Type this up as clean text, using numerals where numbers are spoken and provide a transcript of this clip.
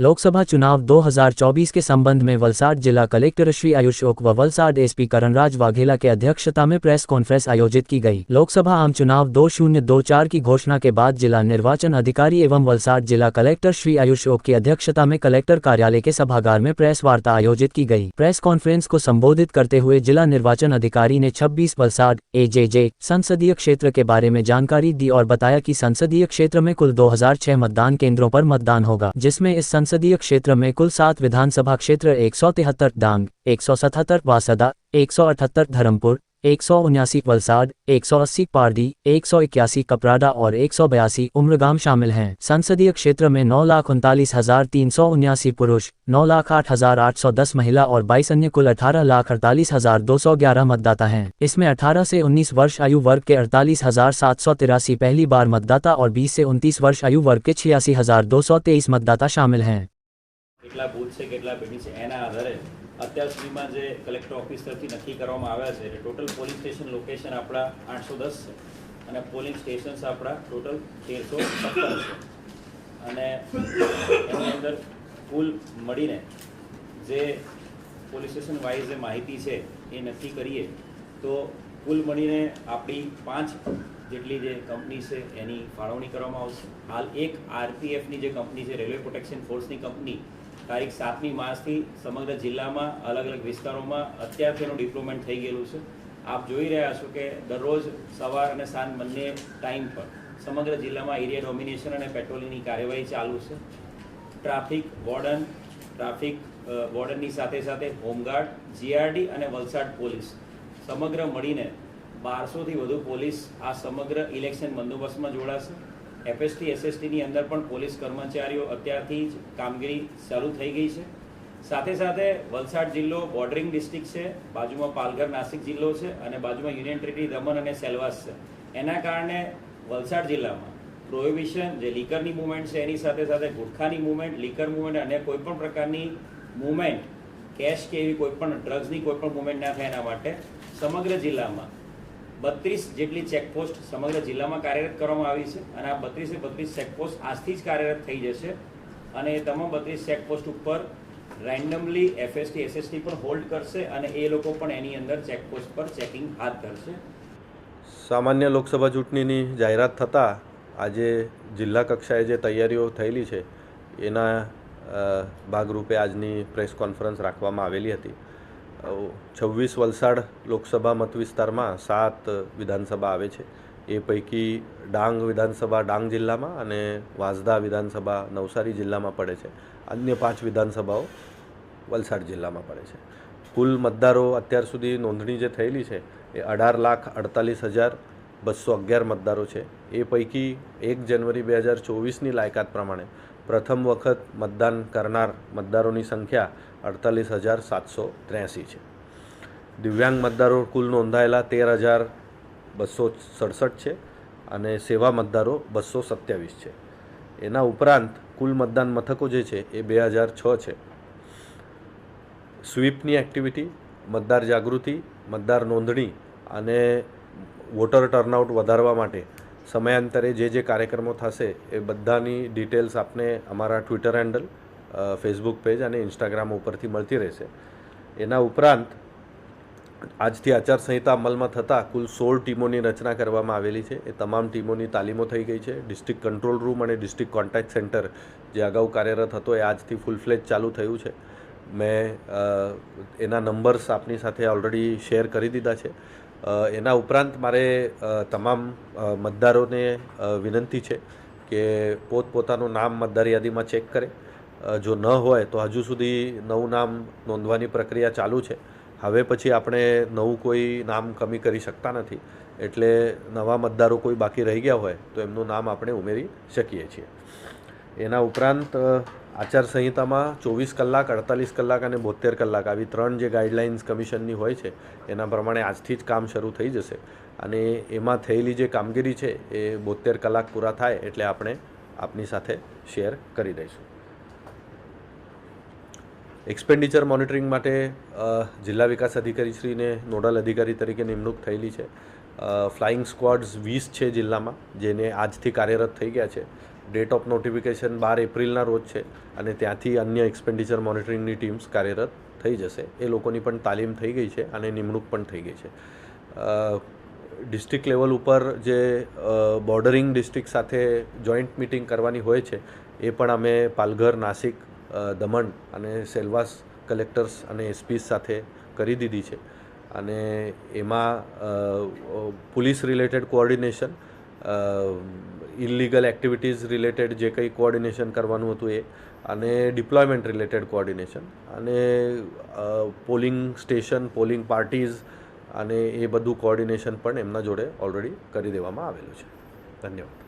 लोकसभा चुनाव 2024 के संबंध में वलसाड जिला कलेक्टर श्री आयुष ओक व वलसाड एसपी करणराज वाघेला के अध्यक्षता में प्रेस कॉन्फ्रेंस आयोजित की गई। लोकसभा आम चुनाव 2024 की घोषणा के बाद जिला निर्वाचन अधिकारी एवं वलसाड जिला कलेक्टर श्री आयुष ओक की अध्यक्षता में कलेक्टर कार्यालय के सभागार में प्रेस वार्ता आयोजित की गई। प्रेस कॉन्फ्रेंस को संबोधित करते हुए जिला निर्वाचन अधिकारी ने 26 वलसाड एजेजे संसदीय क्षेत्र के बारे में जानकारी दी और बताया कि संसदीय क्षेत्र में कुल 2006 मतदान केंद्रों पर मतदान होगा, जिसमें इस संसदीय क्षेत्र में कुल 7 विधानसभा क्षेत्र 173 डांग, 177 वासदा, 178 धर्मपुर, 179 वलसाड, 180 पारडी, 181 कपराडा और 182 उम्रगाम शामिल हैं। संसदीय क्षेत्र में 9,39,379 पुरुष, 9,08,810 महिला और 22 अन्य कुल 18,48,211 मतदाता हैं। इसमें 18 से 19 वर्ष आयु वर्ग के 48,783 पहली बार मतदाता और 20 से 29 वर्ष आयु वर्ग के 86,223 मतदाता शामिल हैं। કેટલા બૂથ છે કેટલા પેટી છે એના આધારે અત્યાર સુધીમાં જે કલેક્ટર ઓફિસ તરફથી નક્કી કરવામાં આવ્યા છે એટલે ટોટલ પોલિંગ સ્ટેશન લોકેશન આપણા 810 છે અને પોલિંગ સ્ટેશન્સ આપણા ટોટલ 1317 છે અને એની અંદર કુલ મળીને જે પોલીસ સ્ટેશન વાઇઝ જે માહિતી છે એ નક્કી કરીએ તો કુલ મળીને આપણી 5 જેટલી જે કંપની છે એની ફાળવણી કરવામાં આવશે। હાલ એક આરપીએફની જે કંપની છે રેલવે પ્રોટેક્શન ફોર્સની કંપની તારીખ 7મી માર્ચથી સમગ્ર જિલ્લામાં અલગ અલગ વિસ્તારોમાં અત્યારથી એનું ડિપ્લોયમેન્ટ થઈ ગયેલું છે। આપ જોઈ રહ્યા છો કે દરરોજ સવાર અને સાંજ બંને ટાઈમ પર સમગ્ર જિલ્લામાં એરિયા ડોમિનેશન અને પેટ્રોલિંગની કાર્યવાહી ચાલુ છે। ટ્રાફિક વોર્ડનની સાથે સાથે હોમગાર્ડ, જીઆરડી અને વલસાડ પોલીસ સમગ્ર મળીને 1200થી વધુ પોલીસ આ સમગ્ર ઇલેક્શન બંદોબસ્તમાં જોડાશે। એફએસટી એસએસટીની અંદર પણ પોલીસ કર્મચારીઓ અત્યારથી જ કામગીરી ચાલુ થઈ ગઈ છે। સાથે સાથે વલસાડ જિલ્લો બોર્ડરિંગ ડિસ્ટ્રિક્ટ છે, બાજુમાં પાલઘર નાસિક જિલ્લો છે અને બાજુમાં યુનિયન ટેરિટરી દમણ અને સેલ્વાસ છે। એના કારણે વલસાડ જિલ્લામાં પ્રોહિબિશન જે લીકરની મૂવમેન્ટ છે એની સાથે સાથે ગુટખાની મૂવમેન્ટ, લીકર મૂવમેન્ટ અને કોઈપણ પ્રકારની મૂવમેન્ટ કેશ કે એવી કોઈપણ ડ્રગ્સની કોઈપણ મૂવમેન્ટ ના થાય એના માટે સમગ્ર જિલ્લામાં 32 જેટલી ચેકપોસ્ટ સમગ્ર જિલ્લામાં કાર્યરત કરવામાં આવી છે અને આ 32 એ 32 ચેકપોસ્ટ આજથી જ કાર્યરત થઈ જશે અને એ તમામ 32 ચેકપોસ્ટ ઉપર રેન્ડમલી એફએસટી એસએસટી પણ હોલ્ડ કરશે અને એ લોકો પણ એની અંદર ચેકપોસ્ટ પર ચેકિંગ હાથ ધરશે। સામાન્ય લોકસભા ચૂંટણીની જાહેરાત થતાં આજે જિલ્લા કક્ષાએ જે તૈયારીઓ થયેલી છે એના ભાગરૂપે આજની પ્રેસ કોન્ફરન્સ રાખવામાં આવેલી હતી। 26 વલસાડ લોકસભા મત વિસ્તારમાં 7 વિધાનસભા આવે છે। એ પૈકી ડાંગ વિધાનસભા ડાંગ જિલ્લામાં અને વાંસદા વિધાનસભા નવસારી જિલ્લામાં પડે છે। અન્ય 5 વિધાનસભાઓ વલસાડ જિલ્લામાં પડે છે। કુલ મતદારો અત્યાર સુધી નોંધણી જે થયેલી છે એ 18,48,211 મતદારો છે। એ પૈકી 1 જાન્યુઆરી 2024ની લાયકાત પ્રમાણે પ્રથમ વખત મતદાન કરનાર મતદારોની સંખ્યા 48,783 છે। દિવ્યાંગ મતદારો કુલ નોંધાયેલા 13,267 છે અને સેવા મતદારો 227 છે। એના ઉપરાંત કુલ મતદાન મથકો જે છે એ 2006 છે। સ્વીપની એક્ટિવિટી, મતદાર જાગૃતિ, મતદાર નોંધણી અને વોટર ટર્નઆઉટ વધારવા માટે સમયાંતરે જે કાર્યક્રમો થશે એ બધાની ડિટેલ્સ આપને અમારા ટ્વિટર હેન્ડલ, ફેસબુક પેજ અને ઇન્સ્ટાગ્રામ ઉપરથી મળતી રહેશે। એના ઉપરાંત આજથી આચારસંહિતા અમલમાં થતાં કુલ 16 ટીમોની રચના કરવામાં આવેલી છે। એ તમામ ટીમોની તાલીમો થઈ ગઈ છે। ડિસ્ટ્રિક્ટ કંટ્રોલ રૂમ અને ડિસ્ટ્રિક્ટ કોન્ટેક્ટ સેન્ટર જે અગાઉ કાર્યરત હતો એ આજથી ફૂલ ફ્લેજ ચાલુ થયું છે। મેં એના નંબર્સ આપની સાથે ઓલરેડી શેર કરી દીધા છે। એના ઉપરાંત મારે તમામ મતદારોને વિનંતી છે કે પોતપોતાનું નામ મતદાર યાદીમાં ચેક કરે। જો ન હોય તો હજુ સુધી નવું નામ નોંધવાની પ્રક્રિયા ચાલુ છે। હવે પછી આપણે નવું કોઈ નામ કમી કરી શકતા નથી, એટલે નવા મતદારો કોઈ બાકી રહી ગયા હોય તો એમનું નામ આપણે ઉમેરી શકીએ છીએ। એના ઉપરાંત આચારસંહિતામાં 24 કલાક, 48 કલાક અને 72 કલાક આવી 3 જે ગાઈડલાઇન્સ કમિશનની હોય છે એના પ્રમાણે આજથી જ કામ શરૂ થઈ જશે અને એમાં થયેલી જે કામગીરી છે એ 72 કલાક પૂરા થાય એટલે આપણે આપની સાથે શેર કરી દઈશું। એક્સપેન્ડિચર મોનિટરિંગ માટે જિલ્લા વિકાસ અધિકારીશ્રીને નોડલ અધિકારી તરીકે નિમણૂક થયેલી છે। ફ્લાઇંગ સ્ક્વોડ્સ 20 છે જિલ્લામાં, જેને આજથી કાર્યરત થઈ ગયા છે ડેટ ઓફ નોટિફિકેશન 12 એપ્રિલના રોજ છે અને ત્યાંથી અન્ય એક્સપેન્ડિચર મોનિટરિંગની ટીમ્સ કાર્યરત થઈ જશે. એ લોકોની પણ તાલીમ થઈ ગઈ છે અને નિમણૂક પણ થઈ ગઈ છે. ડિસ્ટ્રિક્ટ લેવલ ઉપર જે બોર્ડરિંગ ડિસ્ટ્રિક્ટ સાથે જોઈન્ટ મિટિંગ કરવાની હોય છે એ પણ અમે પાલઘર, નાસિક, દમણ અને સેલવાસ કલેક્ટર્સ અને એસપી સાથે કરી દીધી છે અને એમાં police related coordination, illegal activities related જે કંઈ કોઓર્ડિનેશન કરવાનું હતું એ અને ડિપ્લોયમેન્ટ રિલેટેડ કોઓર્ડિનેશન અને પોલિંગ સ્ટેશન, પોલિંગ પાર્ટીઝ અને એ બધું કોઓર્ડિનેશન પણ એમના જોડે ઓલરેડી કરી દેવામાં આવેલું છે. ધન્યવાદ.